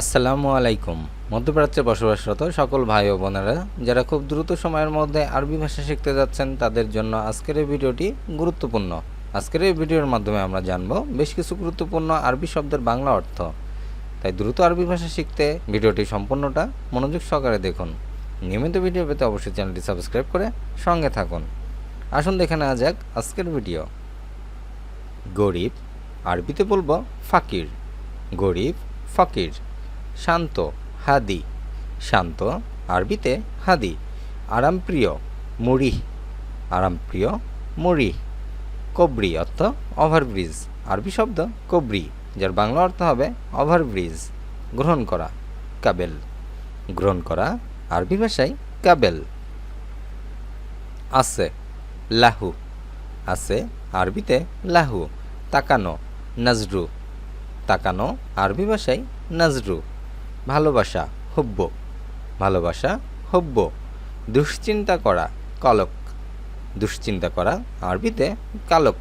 আসসালামু আলাইকুম। মধ্যপ্রাচ্যে বসবাসরত সকল ভাই ও বোনেরা যারা খুব দ্রুত সময়ের মধ্যে আরবি ভাষা শিখতে যাচ্ছেন তাদের জন্য আজকের এই ভিডিওটি গুরুত্বপূর্ণ। আজকের এই ভিডিওর মাধ্যমে আমরা জানব বেশ কিছু গুরুত্বপূর্ণ আরবি শব্দের বাংলা অর্থ। তাই দ্রুত আরবি ভাষা শিখতে ভিডিওটি সম্পূর্ণটা মনোযোগ সহকারে দেখুন। নিয়মিত ভিডিও পেতে অবশ্যই চ্যানেলটি সাবস্ক্রাইব করে সঙ্গে থাকুন। আসুন দেখে নেওয়া যাক আজকের ভিডিও। গরিব আরবিতে বলবো ফাকির। গরিব ফকির। শান্ত হাদি। শান্ত আরবিতে হাদি। আরামপ্রিয় মুরিহ। আরামপ্রিয় মুরিহ। কবরি অর্থ ওভারব্রিজ। আরবি শব্দ কবরি, যার বাংলা অর্থ হবে ওভারব্রিজ। গ্রহণ করা কাবেল। গ্রহণ করা আরবি ভাষায় কাবেল। আছে লাহু। আছে আরবিতে লাহু। তাকানো নাজরু। তাকানো আরবি ভাষায় নাজরু। ভালোবাসা হুব্ব। ভালোবাসা হুব্ব। দুশ্চিন্তা করা কলক। দুশ্চিন্তা করা আরবিতে কালক।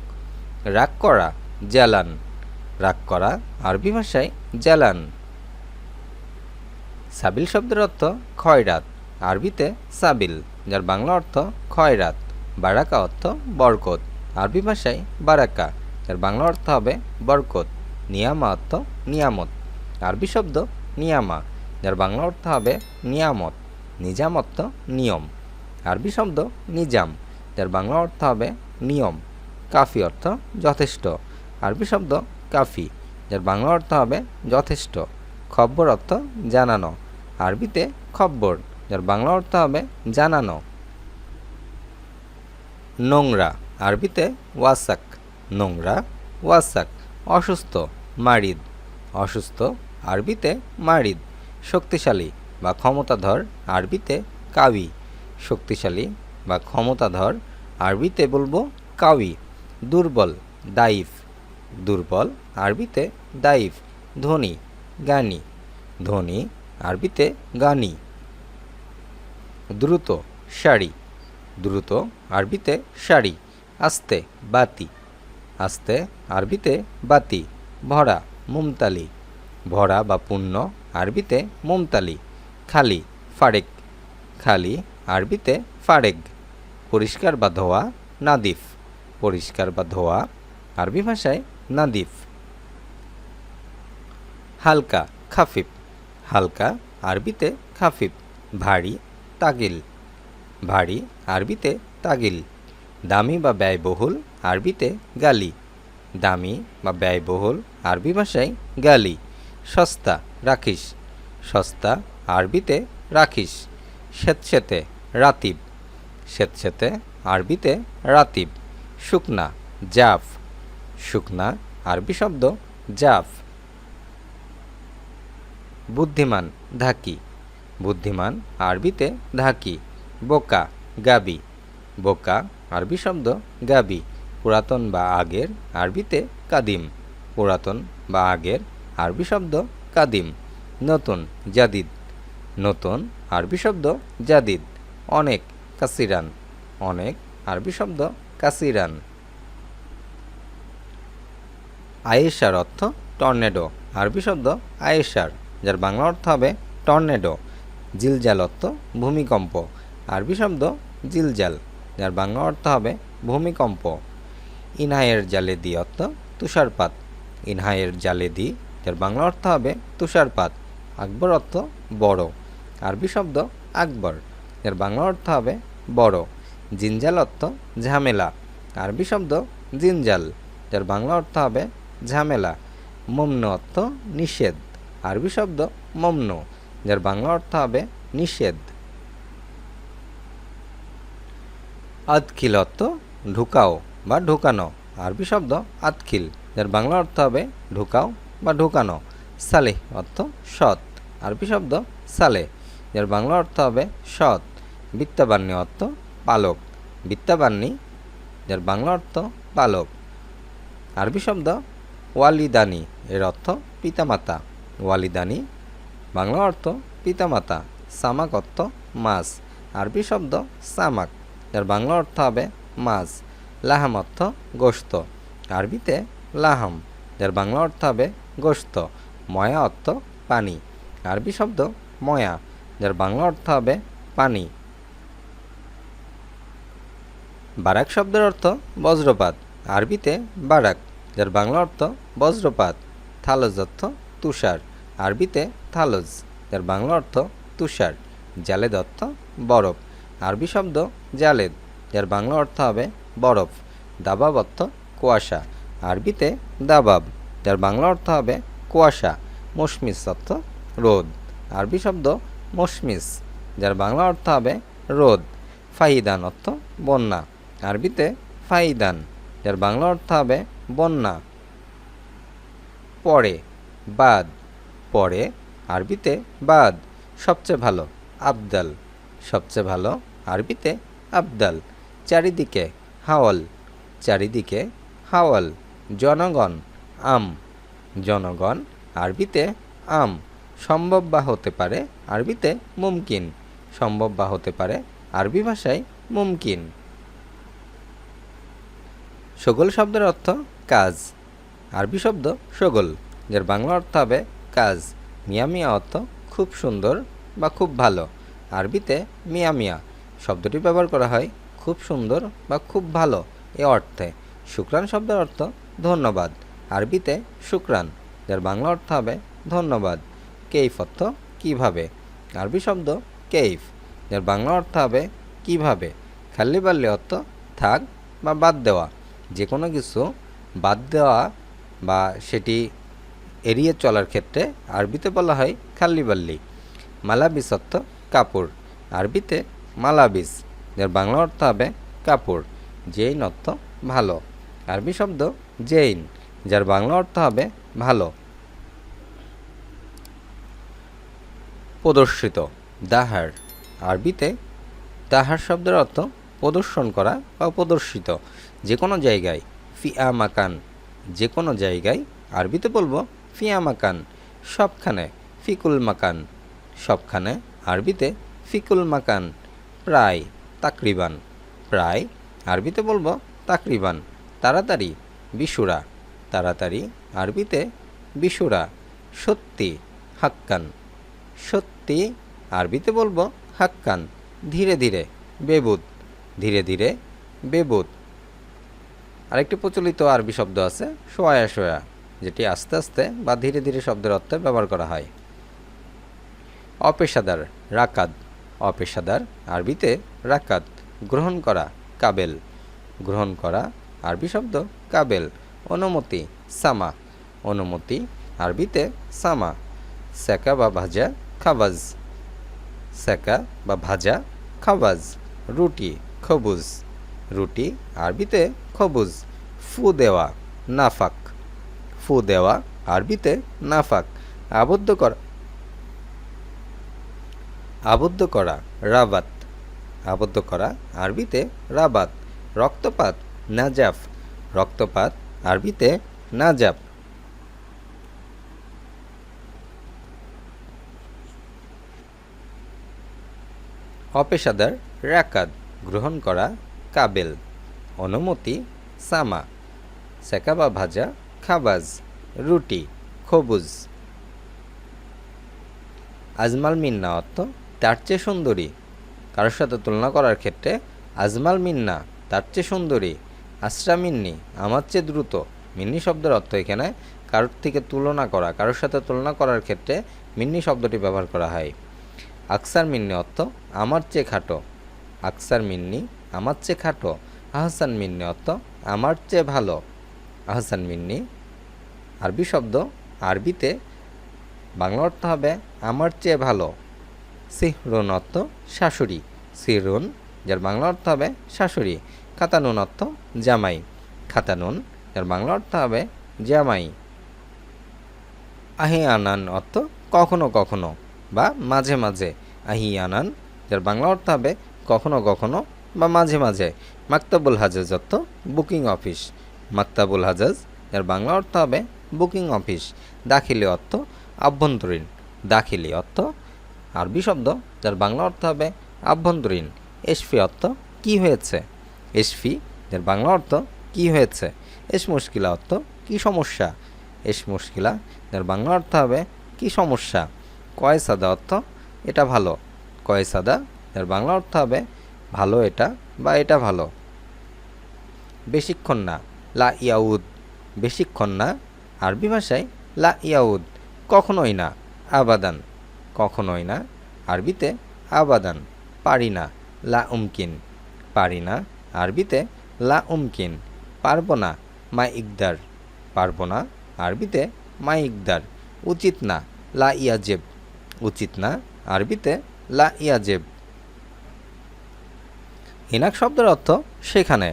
রাগ করা জ্বালান। রাগ করা আরবি ভাষায় জ্বালান। সাবিল শব্দের অর্থ খয়রাত। আরবিতে সাবিল, যার বাংলা অর্থ খয়রাত। বারাকা অর্থ বরকত। আরবি ভাষায় বারাকা, যার বাংলা অর্থ হবে বরকত। নিয়ামা অর্থ নিয়ামত। আরবি শব্দ নিয়ামা, যার বাংলা অর্থ হবে নিয়ামত। নিজাম অর্থ নিয়ম। আরবি শব্দ নিজাম, যার বাংলা অর্থ হবে নিয়ম। কাফি অর্থ যথেষ্ট। আরবি শব্দ কাফি, যার বাংলা অর্থ হবে যথেষ্ট। খব্বর অর্থ জানানো। আরবিতে খব্বর, যার বাংলা অর্থ হবে জানানো। নোংরা আরবিতে ওয়াসাক। নোংরা ওয়াসাক। অসুস্থ মারিদ। অসুস্থ আরবিতে মারিদ। শক্তিশালী বা ক্ষমতাধর আরবিতে কাউই। শক্তিশালী বা ক্ষমতাধর আরবিতে বলবো কাউই। দুর্বল দাইফ। দুর্বল আরবিতে দাইফ। ধনী গানি। ধনী আরবিতে গানি। দ্রুত শাড়ি। দ্রুত আরবিতে শাড়ি। আস্তে বাতি। আস্তে আরবিতে বাতি। ভরা মুমতালি। ভরা বা পূর্ণ আরবিতে মুমতালি। খালি ফারেক। খালি আরবিতে ফারেক। পরিষ্কার বা ধোয়া নাদিফ। পরিষ্কার বা ধোয়া আরবি ভাষায় নাদিফ। হালকা খাফিফ। হালকা আরবিতে খাফিফ। ভারী তাগিল। ভারী আরবিতে তাগিল। দামি বা ব্যয়বহুল আরবিতে গালি। দামি বা ব্যয়বহুল আরবি ভাষায় গালি। সস্তা রাখিস। সস্তা আরবিতে রাখিস। স্যাঁতস্যাঁতে রাতিব। স্যাঁতস্যাঁতে আরবিতে রাতিব। শুকনা জাফ। শুকনা আরবি শব্দ জাফ। বুদ্ধিমান ধাকি। বুদ্ধিমান আরবিতে ধাকি। বোকা গাবি। বোকা আরবি শব্দ গাবি। পুরাতন বা আগের আরবিতে কাদিম। পুরাতন বা আগের আরবি শব্দ কাদিম। নতুন জাদিদ। নতুন আরবি শব্দ জাদিদ। অনেক কাসিরান। অনেক আরবি শব্দ কাসিরান। আয়েশার অর্থ টর্নেডো। আরবি শব্দ আয়েশার, যার বাংলা অর্থ হবে টর্নেডো। জিলজাল অর্থ ভূমিকম্প। আরবি শব্দ জিলজাল, যার বাংলা অর্থ হবে ভূমিকম্প। ইনহায়ের জালেদি অর্থ তুষারপাত। ইনহায়ের জালেদি, যার বাংলা অর্থ হবে তুষারপাত। আকবর অর্থ বড়। আরবি শব্দ আকবর, যার বাংলা অর্থ হবে বড়। জিনজাল অর্থ ঝামেলা। আরবি শব্দ জিনজাল, যার বাংলা অর্থ হবে ঝামেলা। মমন অর্থ নিষেধ। আরবি শব্দ মমন, যার বাংলা অর্থ হবে নিষেধ। আদখিল অর্থ ঢুকাও বা ঢুকানো। আরবি শব্দ আদখিল, যার বাংলা অর্থ হবে ঢুকাও বা ঢুকানো। সালেহ অর্থ সৎ। আরবি শব্দ সালেহ, যার বাংলা অর্থ হবে সৎ। বিত্তাবান্নি অর্থ পালক। বিত্তাবান্নি, যার বাংলা অর্থ পালক। আরবি শব্দ ওয়ালিদানি, এর অর্থ পিতামাতা। ওয়ালিদানি বাংলা অর্থ পিতামাতা। সামাক অর্থ মাছ। আরবি শব্দ সামাক, যার বাংলা অর্থ হবে মাছ। লাহাম অর্থ গোশত। আরবিতে লাহাম, যার বাংলা অর্থ হবে গোশত। ময়া অর্থ পানি। আরবি শব্দ ময়া, যার বাংলা অর্থ হবে পানি। বারাক শব্দের অর্থ বজ্রপাত, আরবিতে বারাক, যার বাংলা অর্থ বজ্রপাত। থালজ অর্থ তুষার, আরবিতে থালজ, যার বাংলা অর্থ তুষার। জালেদ অর্থ বরফ, আরবি শব্দ জালেদ, যার বাংলা অর্থ হবে বরফ। দাবাব অর্থ কুয়াশা, আরবিতে দাবাব, যার বাংলা অর্থ হবে কুয়াশা। মশমিস অর্থ রোদ, আরবি শব্দ মশমিস, যার বাংলা অর্থ হবে রোদ। ফাহিদান অর্থ বন্যা, আরবিতে ফাহিদান, যার বাংলা অর্থ হবে বন্যা। পরে, বাদ, পরে, আরবিতে বাদ, সবচেয়ে ভালো, আবদাল, সবচেয়ে ভালো, আরবিতে আবদাল। চারিদিকে, হাওয়াল, চারিদিকে হাওয়াল। জনগণ, আম, জনগণ, আরবিতে আম। সম্ভব বা হতে পারে, আরবিতে মুমকিন, সম্ভব বা হতে পারে, আরবি ভাষায় মুমকিন। শগল শব্দের অর্থ কাজ, আরবি শব্দ শগল, যার বাংলা অর্থ হবে কাজ। মিয়া মিয়া অর্থ খুব সুন্দর বা খুব ভালো, আরবিতে মিয়া মিয়া। শব্দটি ব্যবহার করা হয় খুব সুন্দর বা খুব ভালো এ অর্থে। শুক্রান শব্দের অর্থ ধন্যবাদ, আরবিতে শুক্রান, যার বাংলা অর্থ হবে ধন্যবাদ। কেইফ অর্থ কীভাবে, আরবি শব্দ কেইফ, যার বাংলা অর্থ হবে কীভাবে। খাল্লি বাল্লি অর্থ থাক বা বাদ দেওয়া, যে কোনো কিছু বাদ দেওয়া বা সেটি এড়িয়ে চলার ক্ষেত্রে আরবিতে বলা হয় খাল্লি বাল্লি। মালাবিস অর্থ কাপড়, আরবিতে মালাবিস, যার বাংলা অর্থ হবে কাপড়। জেইন অর্থ ভালো, আরবি শব্দ জেইন, যার বাংলা অর্থ হবে ভালো। প্রদর্শিত, দাহার, আরবিতে দাহার শব্দের অর্থ প্রদর্শন করা বা প্রদর্শিত, যে কোনো জায়গায়। ফিয়া মাকান, যে কোনো জায়গায়, আরবিতে বলবো ফিয়া মাকান। সবখানে, ফিকুল মাকান, সবখানে, আরবিতে ফিকুল মাকান। প্রায়, তাকরিবান, প্রায়, আরবিতে বলবো তাকরিবান। তাড়াতাড়ি, বিশুরা, তাড়াতাড়ি, আরবিতে বিশুরা। সত্যি, হাক্কান, সত্যি, আরবিতে বলবো হাক্কান। ধীরে ধীরে, বেবুদ, ধীরে ধীরে, বেবুদ। আরেকটি প্রচলিত আরবি শব্দ আছে সোয়া সোয়া, যেটি আস্তে আস্তে বা ধীরে ধীরে শব্দের অর্থে ব্যবহার করা হয়। অপেশাদার, রাকাদ, অপেশাদার, আরবিতে রাকাদ, গ্রহণ করা, কাবেল, গ্রহণ করা, আরবি শব্দ কাবেল। অনুমতি, সামা, অনুমতি, আরবিতে সামা। সেকা বা ভাজা, খাবাজ, সেকা বা ভাজা, খাবাজ। রুটি, খবুজ, রুটি, আরবিতে খবুজ। ফু দেওয়া, নাফাক, ফু দেওয়া, আরবিতে নাফাক। আবদ্ধ করা, আবদ্ধ করা, রাবাত, আবদ্ধ করা, আরবিতে রাবাত। রক্তপাত, নাজাফ, রক্তপাত, আরবিতে নাজাফ। অপেশাদার, রাকাদ, গ্রহণ করা, কাবেল। অনুমতি, সামা। সেকা বা ভাজা, খাবাজ। রুটি, খবুজ। আজমাল মিন্না অর্থ তার চেয়ে সুন্দরী, কারোর সাথে তুলনা করার ক্ষেত্রে আজমাল মিন্না, তার চেয়ে সুন্দরী। আসরা মিন্নি, আমার চেয়ে দ্রুত। মিন্নি শব্দের অর্থ এখানে কারোর থেকে তুলনা করা, কারোর সাথে তুলনা করার ক্ষেত্রে মিন্নি শব্দটি ব্যবহার করা হয়। আকসার মিন্নি অর্থ আমার চেয়ে খাটো, আকসার মিন্নি, আমার চেয়ে খাটো। আহসান মিন্নি অর্থ আমার চেয়ে ভালো, আহসান মিন্নি। আরবি শব্দ, আরবিতে বাংলা অর্থ হবে আমার চেয়ে ভালো। সিহরুন অর্থ শাশুড়ি, সিহরুন, যার বাংলা অর্থ হবে শাশুড়ি। খাতানুন অর্থ জামাই, খাতানুন, যার বাংলা অর্থ হবে জামাই। আহিয়ানান অর্থ কখনো কখনো বা মাঝে মাঝে। আহিয়ানান, যার বাংলা অর্থ হবে কখনো কখনো বা মাঝে মাঝে। মাকতাবুল হাজাজ অর্থ বুকিং অফিস, মাকতাবুল হাজাজ, যার বাংলা অর্থ হবে বুকিং অফিস। দাখিলি অর্থ আভ্যন্তরীণ, দাখিলি অর্থ আরবি শব্দ, যার বাংলা অর্থ হবে আভ্যন্তরীণ। এশফি অর্থ কি হয়েছে, এশফি, যার বাংলা অর্থ কি হয়েছে। এস মুশকিলা অর্থ কি সমস্যা, এস মুশকিলা, যার বাংলা অর্থ হবে কি সমস্যা। কয় সাদা অর্থ এটা ভালো, কয় সাদা এর বাংলা অর্থ হবে ভালো এটা বা এটা ভালো। বেশিক্ষণ না, লা ইয়াউদ, বেশিক্ষণ না আরবি ভাষায় লা ইয়াউদ, কখনোই না, আবাদান, কখনোই না আরবিতে আবাদান। পারি না, লা উমকিন, পারি না আরবিতে লা উমকিন। পারবো না, মা ইকদার, পারবো না আরবিতে মা ইকদার। উচিত না, লা ইয়াজেব, উচিত না আরবিতে লা ইয়াজেব। হিনাক শব্দের অর্থ সেখানে,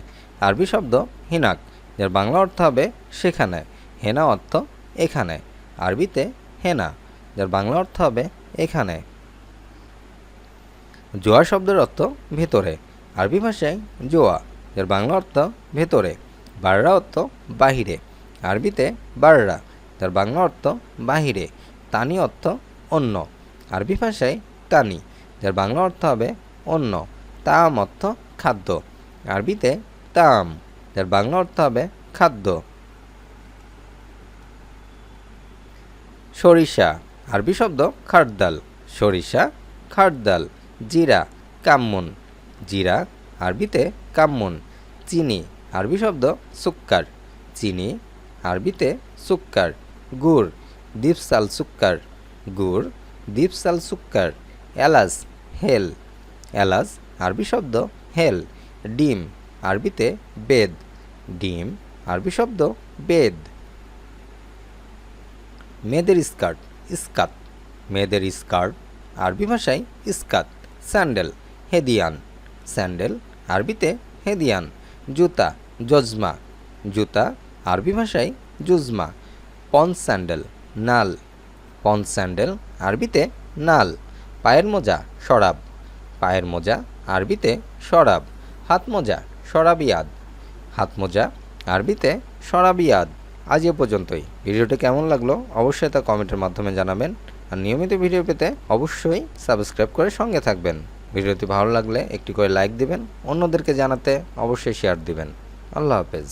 আরবি শব্দ হিনাক, যার বাংলা অর্থ হবে সেখানে। হেনা অর্থ এখানে, আরবিতে হেনা, যার বাংলা অর্থ হবে এখানে। জোয়া শব্দের অর্থ ভেতরে, আরবি ভাষায় জোয়া, যার বাংলা অর্থ ভেতরে। বাররা অর্থ বাহিরে, আরবিতে বাররা, যার বাংলা অর্থ বাহিরে। তানি অর্থ অন্য, আরবি ভাষায় তানি, যার বাংলা অর্থ হবে অন্য। তাম অর্থ খাদ্য, আরবিতে তাম, যার বাংলা অর্থ হবে খাদ্য। সরিষা, আরবি শব্দ খারদাল, সরিষা খারদাল। জিরা, কামমুন, জিরা আরবিতে কামমুন। চিনি, আরবি শব্দ সুক্কার, চিনি আরবিতে সুক্কার। গুড়, দিপসাল সুক্কার, গুড় দিপসাল সুক্কার। এলাচ, হেল, এলাচ আরবি শব্দ হেল। ডিম, আরবিতে বেদ, ডিম আরবি শব্দ বেদ। মেয়েদের স্কার্ট, ইস্কাত, মেয়েদের স্কার্ট আরবি ভাষায় ইস্কাত। স্যান্ডেল, হেদিয়ান, স্যান্ডেল আরবিতে হেদিয়ান। জুতা, জজমা, জুতা আরবি ভাষায় জুজমা। পন্স স্যান্ডেল, নাল, পন্স স্যান্ডেল আরবিতে নাল। পায়ের মোজা, শরাব, পায়ের মোজা আরবিতে শরাব। হাত মোজা, শরাবিয়াদ, হাত মোজা আরবিতে শরাবিয়াদ। আজ এ পর্যন্তই। ভিডিওটি কেমন লাগলো অবশ্যই তা কমেন্টের মাধ্যমে জানাবেন। আর নিয়মিত ভিডিও পেতে অবশ্যই সাবস্ক্রাইব করে সঙ্গে থাকবেন। ভিডিওটি ভালো লাগলে একটি করে লাইক দিবেন, অন্যদেরকে জানাতে অবশ্যই শেয়ার দিবেন। আল্লাহ হাফেজ।